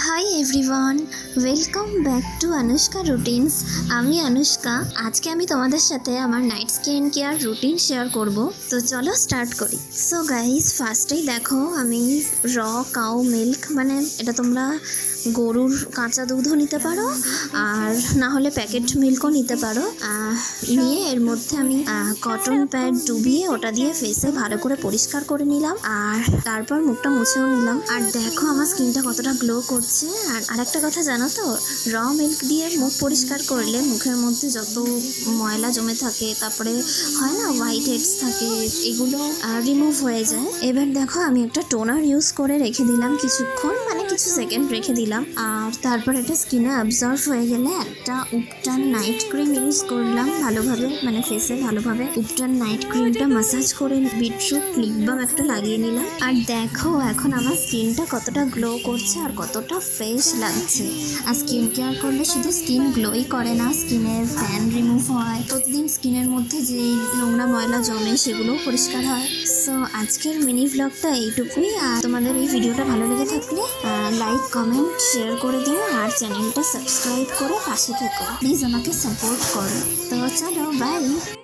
Hi everyone, welcome back to Anushka routines. আমি অনুষ্কা। আজকে আমি তোমাদের সাথে আমার night skin care routine share করব। তো চলো স্টার্ট করি। সো গাইস, ফার্স্টেই দেখো আমি কাউ মিল্ক, মানে এটা তোমরা গরুর কাঁচা দুধও নিতে পারো আর না হলে প্যাকেট মিল্কও নিতে পারো। নিয়ে এর মধ্যে আমি কটন প্যাড ডুবিয়ে ওটা দিয়ে ফেসে ভালো করে পরিষ্কার করে নিলাম আর তারপর মুখটা মুছেও নিলাম। আর দেখো আমার স্কিনটা কতটা গ্লো করছে। আর আরেকটা কথা জানো তো, মিল্ক দিয়ে মুখ পরিষ্কার করলে মুখের মধ্যে যত ময়লা জমে থাকে, তারপরে হয় না হোয়াইট হেডস থাকে, এগুলো রিমুভ হয়ে যায়। এবার দেখো আমি একটা টোনার ইউজ করে রেখে দিলাম কিছুক্ষণ, মানে কিছু সেকেন্ড রেখে দিলাম। আর তারপর এটা স্কিনে অ্যাবজর্ব হয়ে গেলে একটা উপটান নাইট ক্রিম ইউজ করলাম ভালোভাবে, মানে ফেসে ভালোভাবে উপটান নাইট ক্রিমটা মাসাজ করে বিটরুট লিপ বাম একটা লাগিয়ে নিলাম। আর দেখো এখন আমার স্কিনটা কতটা গ্লো করছে আর কতটা ফ্রেশ লাগছে। আর স্কিন কেয়ার করলে শুধু স্কিন গ্লোই করে না, স্কিনের ট্যান রিমুভ হয়, প্রতিদিন স্কিনের মধ্যে যে নোংরা ময়লা জমে সেগুলোও পরিষ্কার হয়। সো আজকের মিনি ভ্লগটা এইটুকুই। আর তোমাদের এই ভিডিওটা ভালো লেগে থাকলে লাইক কমেন্ট শেয়ার করে দিও আর চ্যানেলটা সাবস্ক্রাইব করে পাশে থেকো। প্লিজ আমাকে সাপোর্ট করো। তো চলো, বাই।